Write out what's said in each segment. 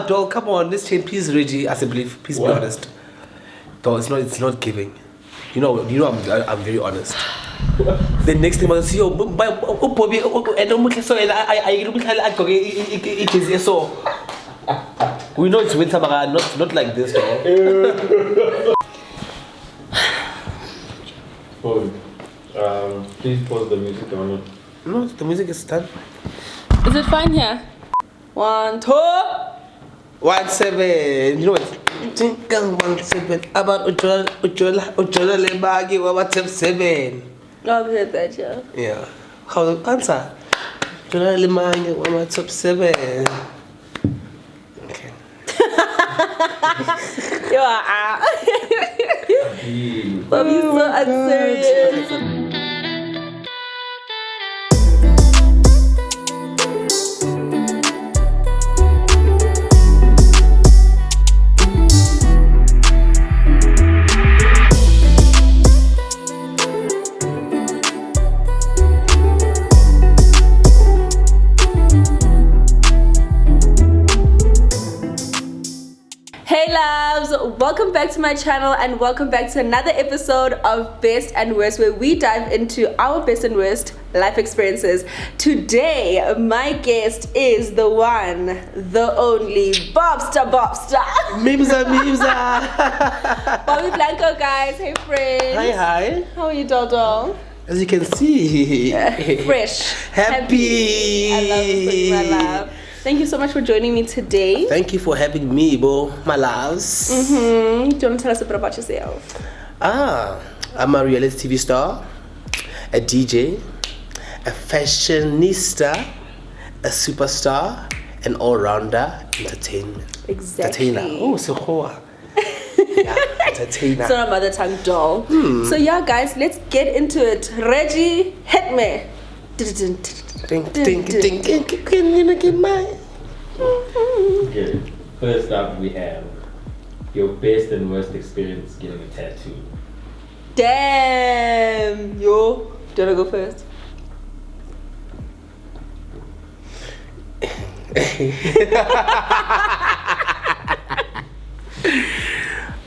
dog, come on, this chain, please, Reggie. I said, please be honest. Dog, it's not giving. You know, I'm very honest. The next thing I see, Bobby, and so we know it's winter, but not like this, dog. Please pause the music on it. No, the music is done. Is it fine here? 1, 2. 17. You know what? 17. About Ujola Lebagi, what's 7? I've heard that, yeah. Yeah. How the answer? Ujola Lebagi, what's 7? Okay. You are. Bobby's so unserious. Welcome back to my channel and welcome back to another episode of Best and Worst, where we dive into our best and worst life experiences. Today my guest is the one, the only Bobster. Mimza. Bobby Blanco, guys. Hey friends. Hi. How are you, Dodo? As you can see, fresh, happy. I love it, my love. Thank you so much for joining me today. Thank you for having me, Bo, my loves. Do you want to tell us a bit about yourself? I'm a reality TV star, a DJ, a fashionista, a superstar, an all-rounder, entertainment. Exactly. Entertainer. Oh, so yeah, entertainer. It's not a mother tongue doll. So yeah, guys, let's get into it. Reggie, hit me. Can you get mine? Okay. First up, we have your best and worst experience getting a tattoo. Damn, yo. Do you wanna go first?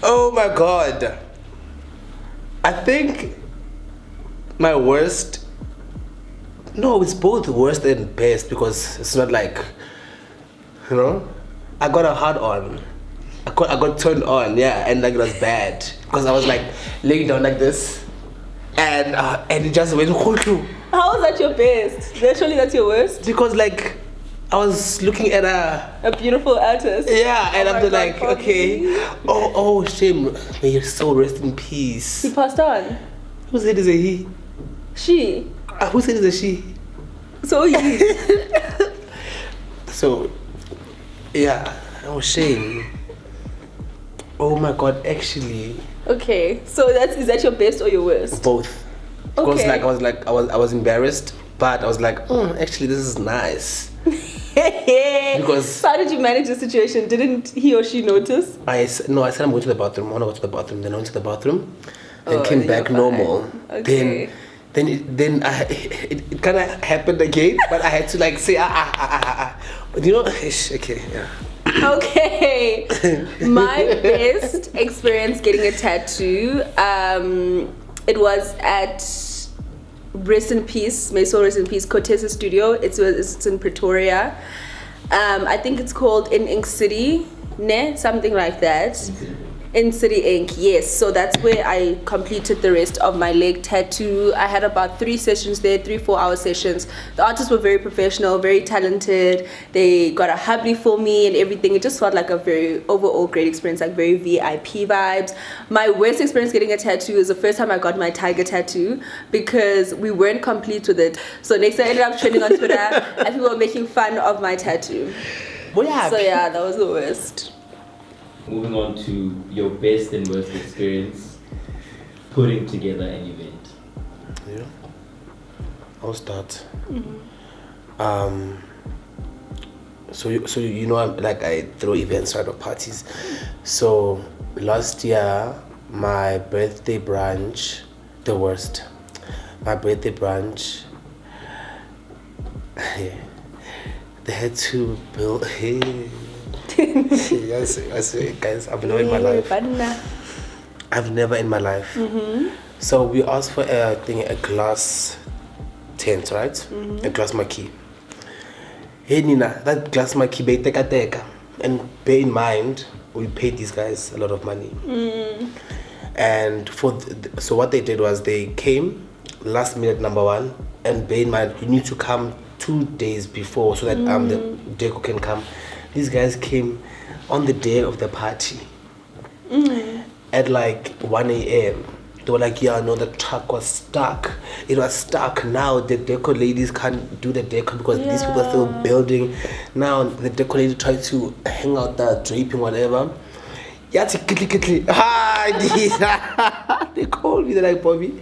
Oh my God. I think my worst. No, it's both worst and best because it's not like, you know, I got a hard on. I got turned on, yeah, and like it was bad because I was like laying down like this, and it just went all through. How was that your best? Naturally, that's your worst. Because like I was looking at a beautiful artist. Yeah, and I'm God, like, okay, oh shame, may your soul rest in peace. He passed on. Who said it's a he? She. Who said it's a she? So he. So, yeah, oh shame. Oh my God, actually. Okay, so is that your best or your worst? Both. Because Okay. like I was embarrassed, but I was like, actually this is nice. Because so how did you manage the situation? Didn't he or she notice? I said I'm going to the bathroom. I want to go to the bathroom. Then I went to the bathroom, then came then back you're normal. fine. Okay. Then it kind of happened again, but I had to like say But you know, okay, yeah. Okay, my best experience getting a tattoo. It was at Rest in Peace, may soul rest in peace, Cortez's studio. It's in Pretoria. I think it's called In Ink City, something like that. In City Ink, yes. So that's where I completed the rest of my leg tattoo. I had about 3 sessions there, 3-4 hour sessions. The artists were very professional, very talented. They got a hubby for me and everything. It just felt like a very overall great experience, like very VIP vibes. My worst experience getting a tattoo is the first time I got my tiger tattoo because we weren't complete with it. So next I ended up trending on Twitter and people were making fun of my tattoo. So yeah, that was the worst. Moving on to your best and worst experience putting together an event. Yeah, I'll start. So you know, I throw events, right, or parties. So last year, my birthday brunch, the worst. My birthday brunch, they had to build. Yes, guys, I've never in my life. I've never in my life. So we asked for a glass tent, right? A glass marquee. Hey Nina, that glass marquee be teka. And bear in mind, we paid these guys a lot of money. And so what they did was they came last minute, number one, and bear in mind you need to come 2 days before so that the deco can come. These guys came on the day of the party at like 1 a.m. They were like, yeah, no, the truck was stuck. It was stuck. Now the deco ladies can't do the deco because these people are still building. Now the deco lady tried to hang out the draping, whatever. Yeah, they called me. They're like, Bobby,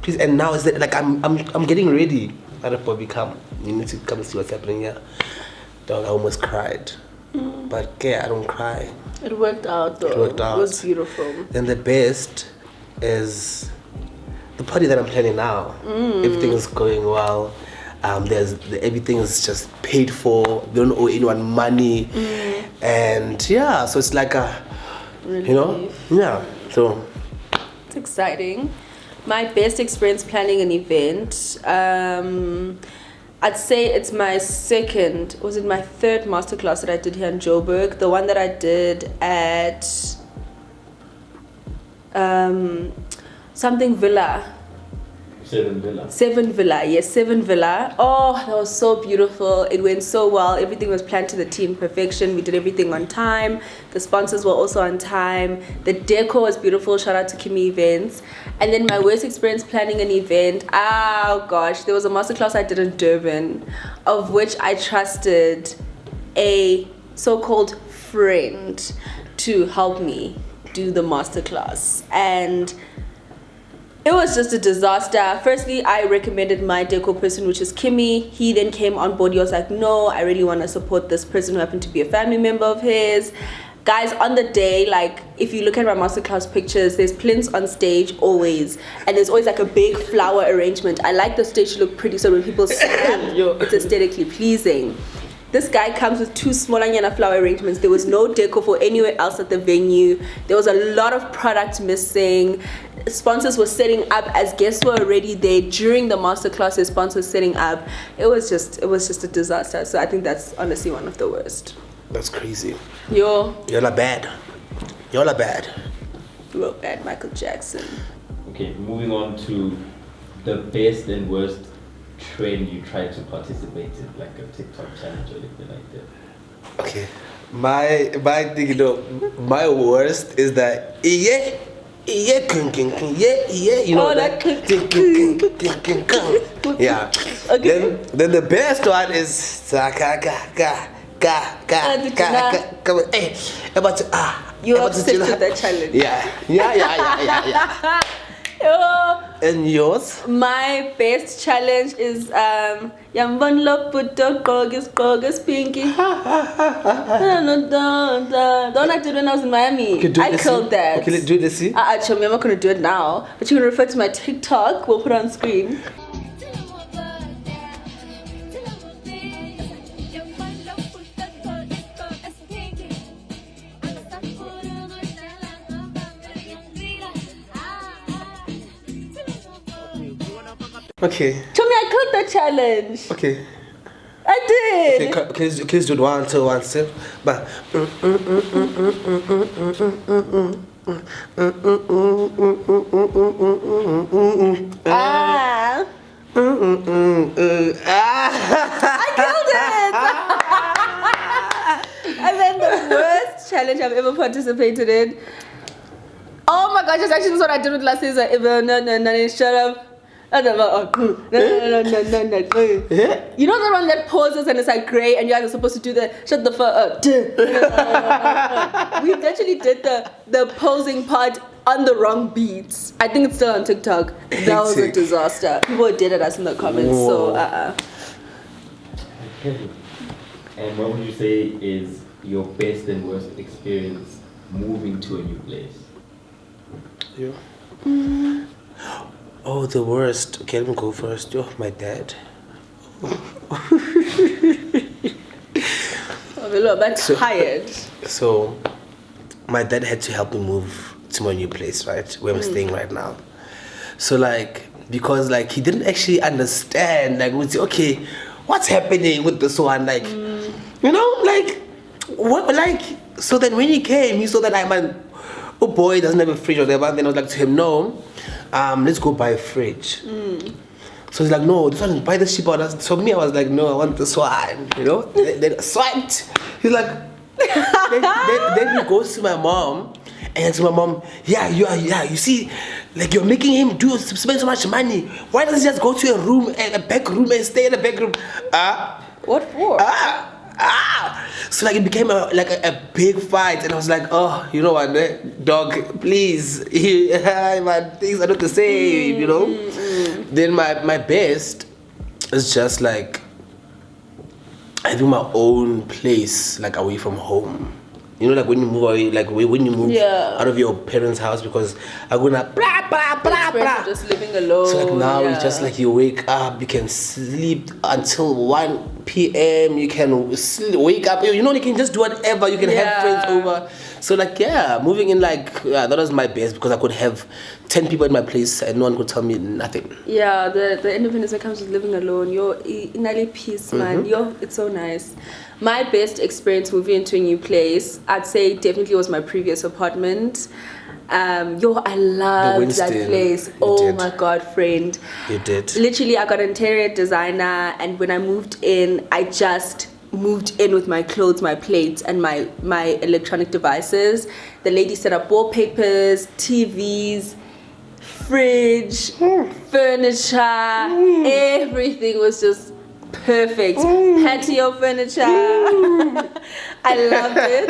please. And now it's like I'm getting ready. I don't Bobby, come. You need to come and see what's happening here. Dog, I almost cried. But yeah, I don't cry. It worked out though. It worked out. It was beautiful. Then the best is the party that I'm planning now. Everything is going well. Everything is just paid for. We don't owe anyone money. And yeah, so it's like a, yeah. So it's exciting. My best experience planning an event. I'd say it's my third masterclass that I did here in Joburg. The one that I did at something Villa. Seven Villa. Yes, Seven Villa. Oh, that was so beautiful. It went so well. Everything was planned to the team perfection. We did everything on time. The sponsors were also on time. The decor was beautiful. Shout out to Kimi Events. And then my worst experience planning an event. Oh gosh, there was a masterclass I did in Durban, of which I trusted a so-called friend to help me do the masterclass, and it was just a disaster. Firstly, I recommended my deco person, which is Kimmy. He then came on board. He was like, no, I really want to support this person who happened to be a family member of his. Guys, on the day, like, if you look at my masterclass pictures, there's plinths on stage always. And there's always like a big flower arrangement. I like the stage to look pretty so when people see it, it's aesthetically pleasing. This guy comes with 2 small Anyana flower arrangements. There was no deco for anywhere else at the venue. There was a lot of product missing. Sponsors were setting up as guests were already there during the masterclass. The sponsors setting up. It was just a disaster. So I think that's honestly one of the worst. that's crazy. Y'all are bad. Y'all are bad. You were bad, Michael Jackson. Okay, moving on to the best and worst trend you tried to participate in, like a TikTok challenge or anything like that. Okay, my thing, my worst is that yeah, yeah. Okay. Then the best one is You're obsessed with that challenge. Yeah. And yours? My best challenge is Yambon Loputo Gorgus Pinky. The one I did when I was in Miami. I killed that. Okay, let's do this. See? Actually, I'm not gonna do it now, but you can refer to my TikTok. We'll put it on screen. Okay. Tell me, I killed that challenge. Okay. I did. Okay, please do it 1, 2, 1, 2. But I killed it. And then the worst challenge I've ever participated in. Oh my gosh, that's actually what I did with last season. No, shut up. No. You know the one that pauses and it's like gray and you guys are supposed to do the shut the fuck up. We actually did the posing part on the wrong beats. I think it's still on TikTok. That was a disaster. People did it us in the comments. Whoa. So Okay. And what would you say is your best and worst experience moving to a new place? Yeah. Oh, the worst. Okay, let me go first. Oh, my dad. oh but tired. So, my dad had to help me move to my new place, right? Where I'm staying right now. So, like, because, like, he didn't actually understand, like, would say, okay, what's happening with this one? Like, you know, like, what, like, so then when he came, he saw that I'm an, oh boy, doesn't have a fridge or whatever. And then I was like to him, no, let's go buy a fridge. So he's like, no, this one, buy the cheap one. So me, I was like, no, I want this one, you know? Then swiped. He's like, then he goes to my mom, and to my mom, you see, like you're making him spend so much money. Why doesn't he just go to a room, a back room, and stay in the back room? What for? So like it became a big fight, and I was like, oh, you know what, dog, please, man, things are not the same, you know. Then my best is just like having my own place, like away from home. You know, like when you move away, like when you move out of your parents' house, because I'm gonna blah. Just living alone. So like now it's just like you wake up, you can sleep until 1 p.m. You can wake up, you know, you can just do whatever. You can have friends over. So like moving in, like that was my best, because I could have 10 people in my place and no one could tell me nothing. Yeah, the independence that comes with living alone. You're in a peace, man. It's so nice. My best experience moving into a new place, I'd say definitely was my previous apartment. I loved that place. Oh my God, friend. You did. Literally, I got an interior designer, and when I moved in, I just moved in with my clothes, my plates, and my electronic devices. The lady set up wallpapers, TVs, fridge, furniture, everything was just perfect. Patio furniture. I loved it.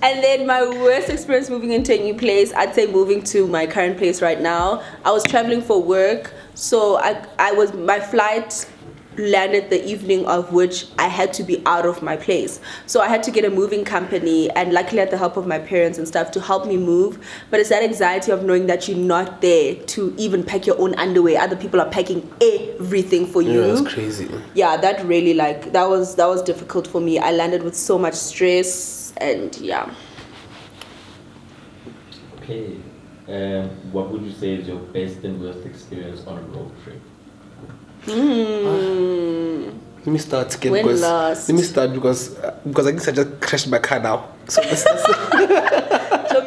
And then my worst experience moving into a new place, I'd say moving to my current place right now. I was traveling for work, so my flight landed the evening of which I had to be out of my place. So I had to get a moving company, and luckily I had the help of my parents and stuff to help me move. But it's that anxiety of knowing that you're not there to even pack your own underwear. Other people are packing everything for you. Yeah, that's crazy. Yeah, that really that was difficult for me. I landed with so much stress, and yeah. Okay. What would you say is your best and worst experience on a road trip? Let me start again. When last? Let me start because I guess I just crashed my car now. So that's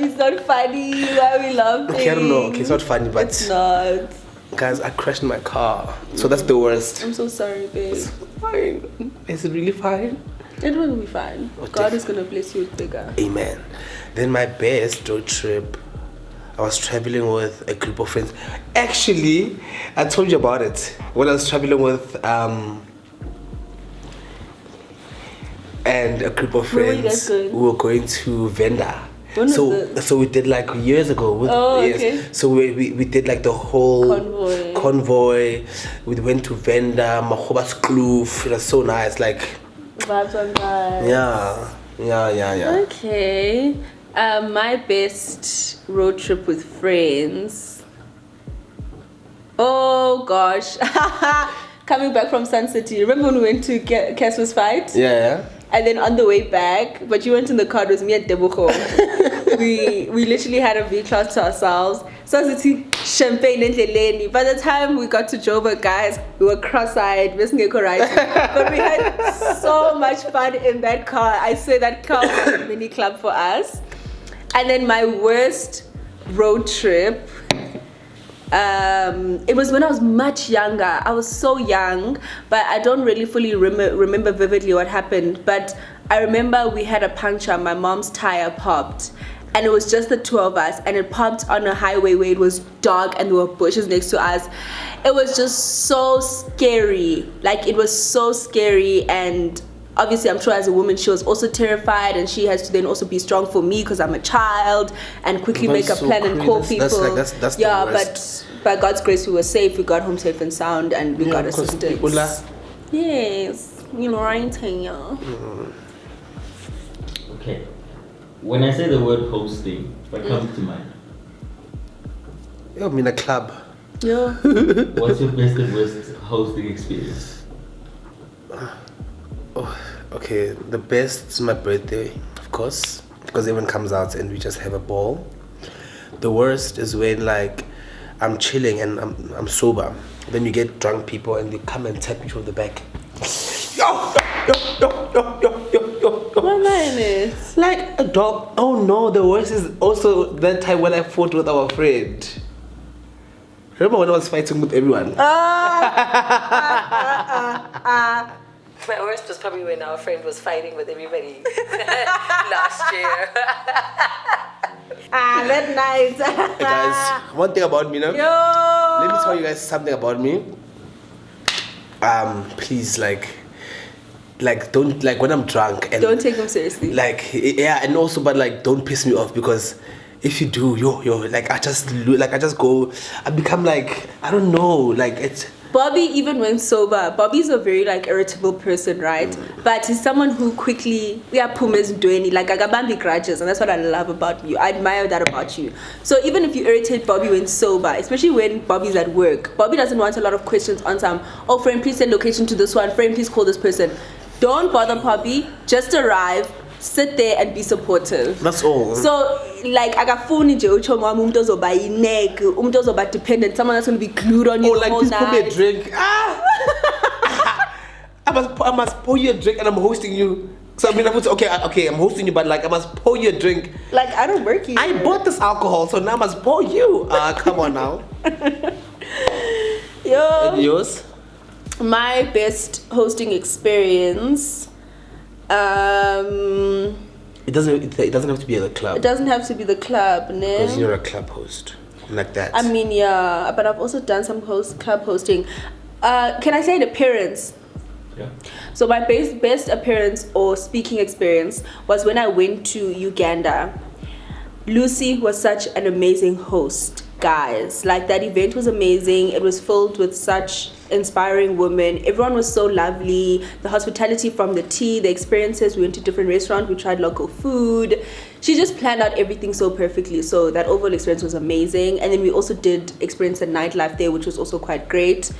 It's not funny. Why are we laughing? okay, I don't know. Okay, it's not funny, but it's not. Guys, I crashed my car. So that's the worst. I'm so sorry, babe. It's fine. Is it really fine? It will be fine. God is gonna bless you with bigger. Amen. Then my best road trip, I was traveling with a group of friends. Actually, I told you about it when I was traveling with and a group of Where were you friends. guys going? We were going to Venda. When was this? So we did like years ago. Okay. So we did like the whole convoy. We went to Venda, Mahobas Kloof. It was so nice. Like vibes on vibes. Yeah. Okay. My best road trip with friends. Oh gosh. Coming back from Sun City. Remember when we went to Casper's fight? Yeah. And then on the way back, but you went in the car, it was me at Debuko. we literally had a V-Class to ourselves. Sun City, champagne and Leleni. By the time we got to Joburg, guys, we were cross-eyed, missing a right. But we had so much fun in that car. I swear that car was a mini club for us. And then my worst road trip, it was when I was much younger. I was so young, but I don't really fully remember vividly what happened. But I remember we had a puncture. My mom's tire popped, and it was just the two of us, and it popped on a highway where it was dark and there were bushes next to us. It was just so scary. Like, it was so scary, and obviously, I'm sure as a woman, she was also terrified, and she has to then also be strong for me because I'm a child, and quickly make a plan and call people. That's the worst. But by God's grace, we were safe. We got home safe and sound, and we got assistance. Yes, you know, right here. Okay. When I say the word hosting, what comes to mind? I'm in a club. Yeah. What's your best and worst hosting experience? Okay, the best is my birthday, of course, because everyone comes out and we just have a ball. The worst is when like I'm chilling and I'm sober. Then you get drunk people and they come and tap you from the back. Yo, yo, yo, yo, yo, yo, yo, yo. What is? Like a dog. Oh no, the worst is also that time when I fought with our friend. Remember when I was fighting with everyone? My worst was probably when our friend was fighting with everybody last year. That night. Hey guys, one thing about me now. Yo. Let me tell you guys something about me. Please, like don't, like when I'm drunk and Don't take them seriously. like, yeah, and also, but like don't piss me off, because if you do, yo, like I just go, I become like, I don't know, like it's. Bobby, even when sober, Bobby's a very like irritable person, right? But he's someone who quickly, pumes doing like agabambi grudges, and that's what I love about you. I admire that about you. So even if you irritate Bobby when sober, especially when Bobby's at work, Bobby doesn't want a lot of questions on some. Oh, friend, please send location to this one. Friend, please call this person. Don't bother Bobby. Just arrive, sit there, and be supportive. That's all. So like akafuni nje ucho mama umuntu ozoba yineck, umuntu ozoba dependent, someone that's going to be glued on you Oh, like all please pour me a night. drink. I must pour you a drink, and I'm hosting you. So I mean, I would say, okay, I'm hosting you, but like I must pour you a drink. Like I don't work here. I bought this alcohol, so now I must pour you. Come on now. Yo, And yours? my best hosting experience. It doesn't have to be at a club. It doesn't have to be the club, Because ne? you're a club host, like that. I mean, yeah, but I've also done some club hosting. Can I say an appearance? Yeah. So my best appearance or speaking experience was when I went to Uganda. Lucy was such an amazing host, guys. Like that event was amazing. It was filled with such inspiring women. Everyone was so lovely. The hospitality from the tea, the experiences. We went to different restaurants. We tried local food. She just planned out everything so perfectly. So that overall experience was amazing. And then we also did experience the nightlife there, which was also quite great.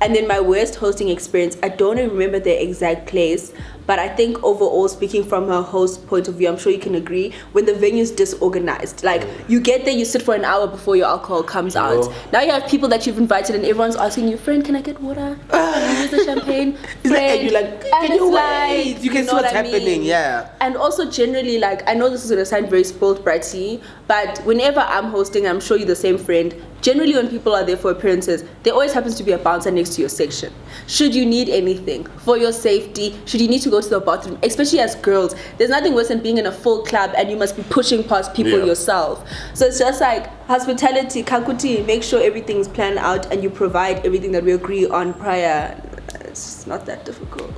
And then my worst hosting experience, I don't remember the exact place, but I think overall, speaking from a host point of view, I'm sure you can agree, when the venue's disorganized. Like, you get there, you sit for an hour before your alcohol comes out. Now you have people that you've invited and everyone's asking you, friend, can I get water? Where's the champagne? It's like, and Friend, you're like, and can it's you like, wait? You can see know what's what I mean? happening, yeah. And also generally, like, I know this is going to sound very spoiled bratty, but whenever I'm hosting, I'm sure you're the same friend, generally when people are there for appearances, there always happens to be a bouncer next to your section. Should you need anything for your safety, should you need to go to the bathroom, especially as girls, there's nothing worse than being in a full club and you must be pushing past people yourself. So it's just like hospitality, kakuti, make sure everything's planned out and you provide everything that we agree on prior. It's not that difficult.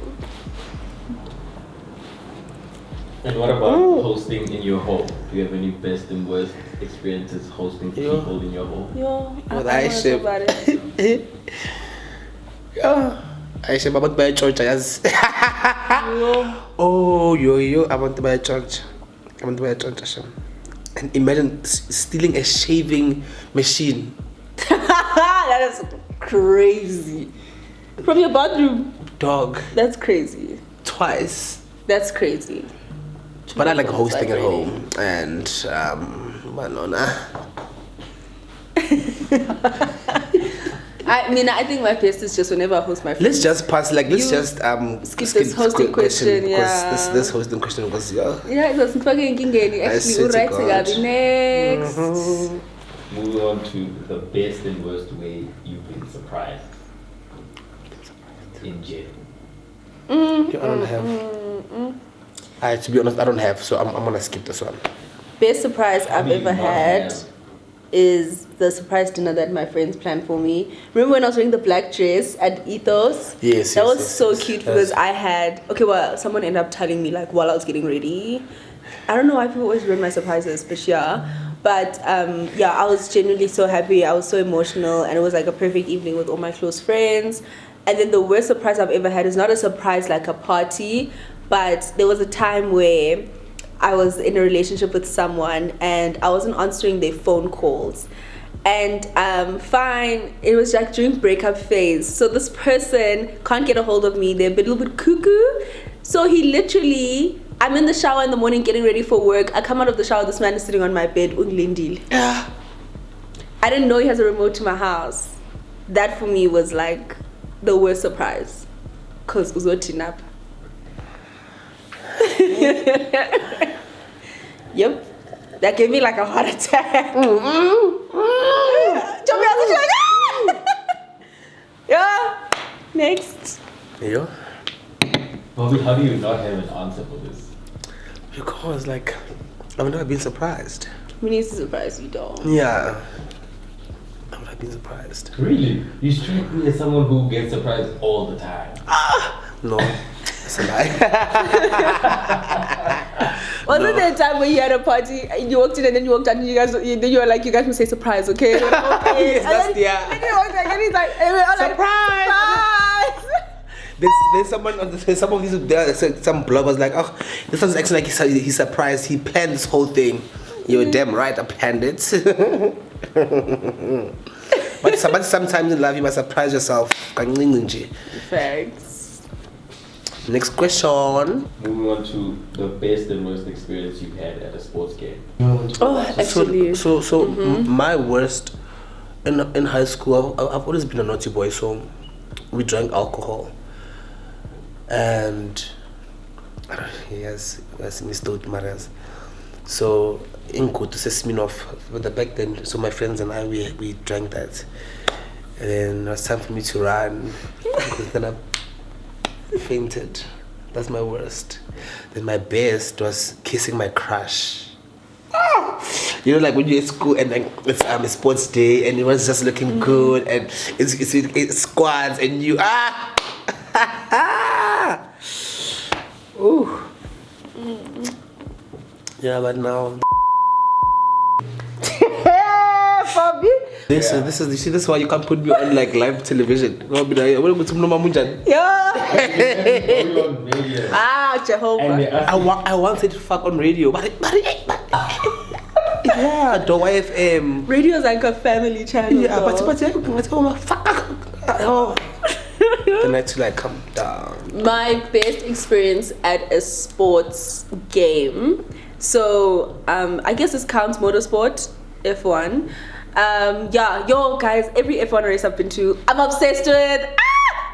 And what about hosting in your home? Do you have any best and worst experiences hosting people in your home? Well, I wanna talk about it. I said, I want to buy a church, yes. Oh, I want to buy a church. And imagine stealing a shaving machine. That is crazy. From your bathroom. Dog. That's crazy. Twice. That's crazy. But I like hosting at home. And, I mean, I think my best is just whenever I host my friends. let's just pass, like, let's You just skip this hosting question, because yeah. this hosting question was, Yeah, it was fucking kingeni. I swear Actually, to alright, God. Gabi. Next. Moving on to the best and worst way you've been surprised in jail. I don't have. To be honest, I don't have, so I'm gonna skip this one. Best surprise I've mean, ever not had have. is the surprise dinner that my friends planned for me. Remember when I was wearing the black dress at Ethos? Yes, That yes, was yes, so yes. cute That's- because I had, someone ended up telling me like while I was getting ready. I don't know why people always ruin my surprises, but yeah. But I was genuinely so happy. I was so emotional and it was like a perfect evening with all my close friends. And then the worst surprise I've ever had is not a surprise like a party, but there was a time where I was in a relationship with someone and I wasn't answering their phone calls. And fine, it was like during breakup phase. So this person can't get a hold of me. They're a little bit cuckoo. So he literally, I'm in the shower in the morning getting ready for work. I come out of the shower, this man is sitting on my bed, unglindile. I didn't know he has a remote to my house. That for me was like the worst surprise. Cause uzotinap. Yep. That gave me like a heart attack. Yeah. Next. Yeah. Bobby, how do you not have an answer for this? Because like I've never been surprised. We need to surprise you, dog. Yeah. I've never been surprised. Really? You strike me as someone who gets surprised all the time. No. That's a lie. Wasn't there a time when you had a party and you walked in and then you walked out and you guys were like, you guys must say surprise, okay? Okay. Yes, and then you walked back and he's like, and we're all surprise! Like, surprise! There's someone on some of these some bloggers like, oh, this one's acting like he's surprised. He planned this whole thing. You're damn right, I planned it. but sometimes in life you must surprise yourself. Facts. Next question. Moving on to the best and worst experience you've had at a sports game. Oh, actually. So my worst in high school, I've always been a naughty boy, so we drank alcohol. And yes, Mr. Maras. So in Kutu Sesminov, but back then, so my friends and I we drank that. And then it was time for me to run because then I fainted. That's my worst. Then my best was kissing my crush. You know, like when you're at school and like it's a sports day and it was just looking good and it's squads and you ooh. Yeah, but now Bobby. this is you see, this is why you can't put me on like live television. Yeah. Jehovah. I wanted to fuck on radio, but yeah, the YFM. Radio is like a family channel. Yeah, but fuck. Oh. Then I had to like come down. My best experience at a sports game. So I guess this counts motorsport, F1. Guys, every F1 race I've been to, I'm obsessed with.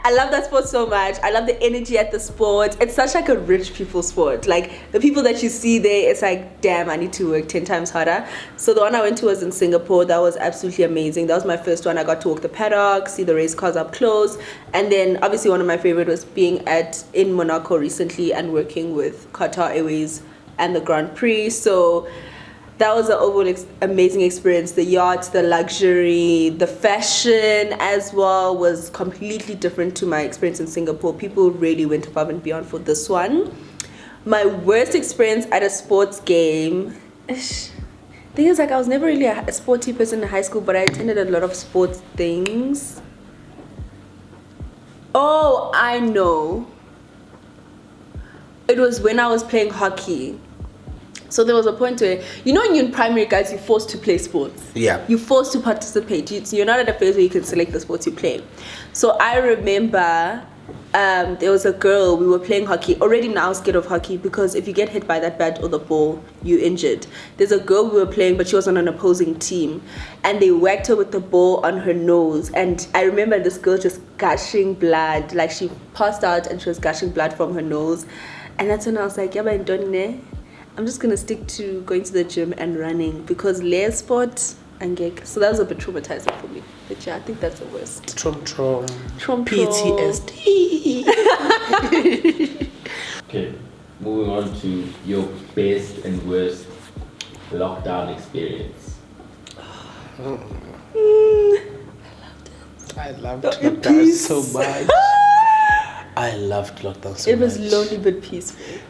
I love that sport so much. I love the energy at the sport. It's such like a rich people sport. Like the people that you see there, it's like, damn, I need to work 10 times harder. So the one I went to was in Singapore. That was absolutely amazing. That was my first one. I got to walk the paddock, see the race cars up close. And then obviously one of my favorite was being in Monaco recently and working with Qatar Airways and the Grand Prix. So that was an overall amazing experience. The yachts, the luxury, the fashion as well was completely different to my experience in Singapore. People really went above and beyond for this one. My worst experience at a sports game. Thing is, like, I was never really a sporty person in high school, but I attended a lot of sports things. Oh, I know. It was when I was playing hockey. So there was a point where, you know, when you're in primary, guys, you're forced to play sports. Yeah. You're forced to participate. You're not at a phase where you can select the sports you play. So I remember there was a girl, we were playing hockey. Already now scared of hockey because if you get hit by that bat or the ball, you're injured. There's a girl we were playing, but she was on an opposing team. And they whacked her with the ball on her nose. And I remember this girl just gushing blood. Like she passed out and she was gushing blood from her nose. And that's when I was like, Yaba Ndonne, I'm just gonna stick to going to the gym and running because less sport and gig. So that was a bit traumatizing for me. But yeah, I think that's the worst. Trom. PTSD. Okay, moving on to your best and worst lockdown experience. I loved lockdown so much. I loved lockdown so much. It was lonely but peaceful.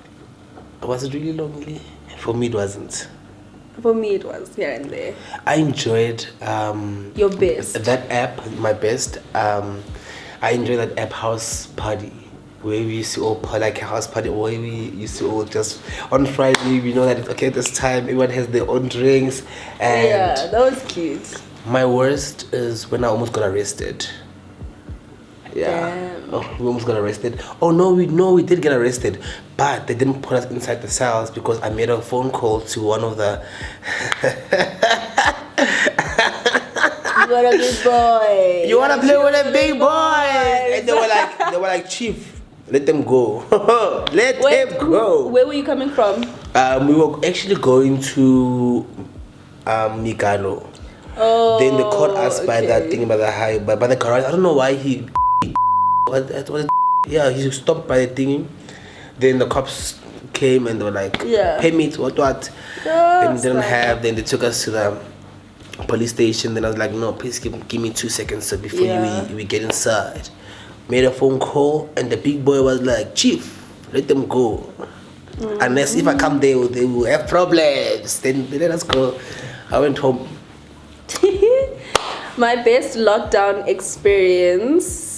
Was it really lonely? For me, it wasn't. For me, it was here and there. I enjoyed your best. That app, my best. I enjoyed that app House Party, where we used to all like a house party, where we used to all just on Friday. We know that it's okay. This time, everyone has their own drinks, and yeah, that was cute. My worst is when I almost got arrested. Yeah. Damn. Oh, we almost got arrested. Oh no, we did get arrested, but they didn't put us inside the cells because I made a phone call to one of the. You are a big boy. You wanna play with a big boy? And they were like, Chief, let them go. Let them go. Where were you coming from? We were actually going to Mihlali. Oh. Then they caught us by that thing, by the garage. I don't know why he. Yeah, he stopped by the thing. Then the cops came and they were like, permit, what? Then they didn't have. Then they took us to the police station. Then I was like, no, please give me 2 seconds so before we get inside. Made a phone call and the big boy was like, Chief, let them go. Unless if I come there, they will have problems. Then let us go. I went home. My best lockdown experience.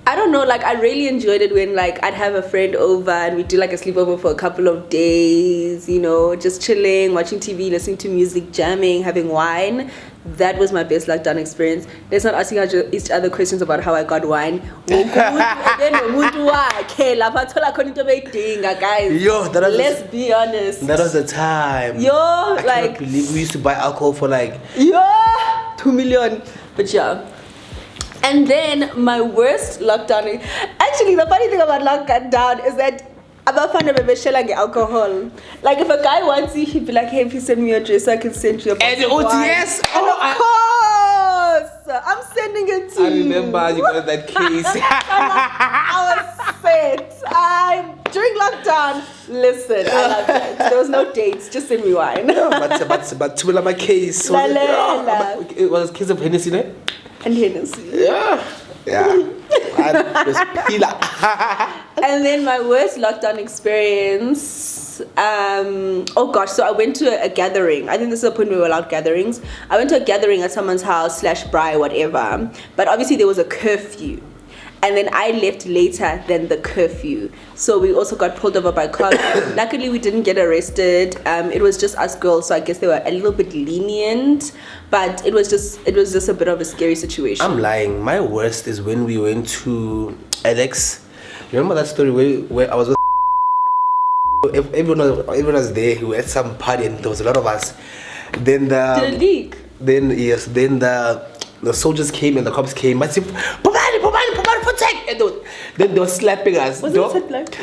I don't know, like I really enjoyed it when like I'd have a friend over and we'd do like a sleepover for a couple of days, you know, just chilling, watching TV, listening to music, jamming, having wine. That was my best lockdown experience. Let's not asking each other questions about how I got wine. Guys, let's be honest. That was the time. I like can't believe we used to buy alcohol for like 2 million. But yeah. And then my worst lockdown. Actually, the funny thing about lockdown is that I'm not fond of alcohol. Like if a guy wants you, he'd be like, "Hey, please send me your address so I can send you a bottle of wine." Yes, of course, I'm sending it to you. I remember you got that case. I was set. During lockdown. Listen, I love that. There was no dates, just send me wine. but to my case, it was a case of Hennessy, ne? And Hennessy. Yeah. And then my worst lockdown experience. Oh gosh, so I went to a gathering. I think this is the point where we were allowed gatherings. I went to a gathering at someone's house / braai, whatever. But obviously there was a curfew. And then I left later than the curfew. So we also got pulled over by cops. Luckily, we didn't get arrested. It was just us girls, so I guess they were a little bit lenient. But it was just a bit of a scary situation. I'm lying. My worst is when we went to Alex. You remember that story where I was with everyone was there. We were at some party and there was a lot of us. Then the soldiers came and the cops came. But then they were slapping us. Was it like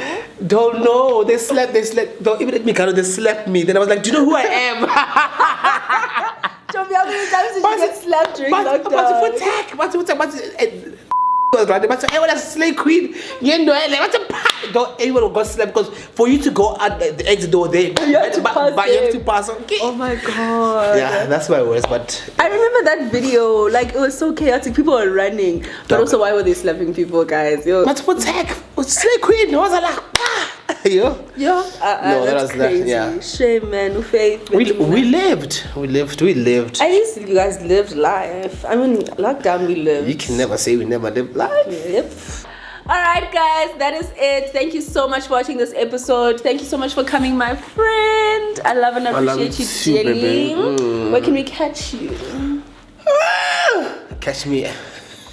Don't know. They slapped. Even at Mikano, they slapped me. Then I was like, do you know who I am? How many times did you get slapped during lockdown? But I was a slave queen. You know, everyone got slapped because for you to go out the exit door there, you have to pass. Okay. Oh my god. Yeah, that's my worst. But I remember that video. Like it was so chaotic. People were running, but also why were they slapping people, guys? But for tech, slave queen, I was like, no, that's crazy. Yeah. Shame, man. Faith. We lived. At least you guys lived life. I mean, lockdown, we lived. You can never say we never lived life. Yep. Alright guys, that is it. Thank you so much for watching this episode. Thank you so much for coming, my friend. I love and appreciate you dearly. Where can we catch you? Catch me.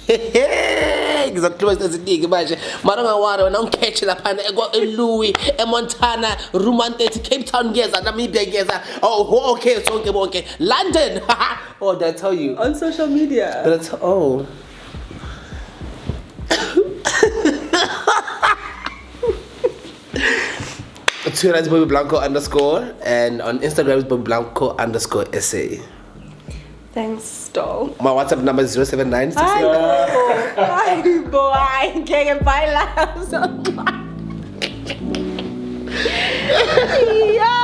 Ngizoclose eziningi manje mara ngawari wena ungikhethe lapha eLouis eMontana Romantic Cape Town ngeza Namibia ngeza okay sonke bonke London. Oh, did I tell you on social media? Twitter is Blanco _ and on Instagram is Blanco _ SA. Thanks, doll. My WhatsApp number is 079. Hi, boy. Can't buy laughs. Yeah.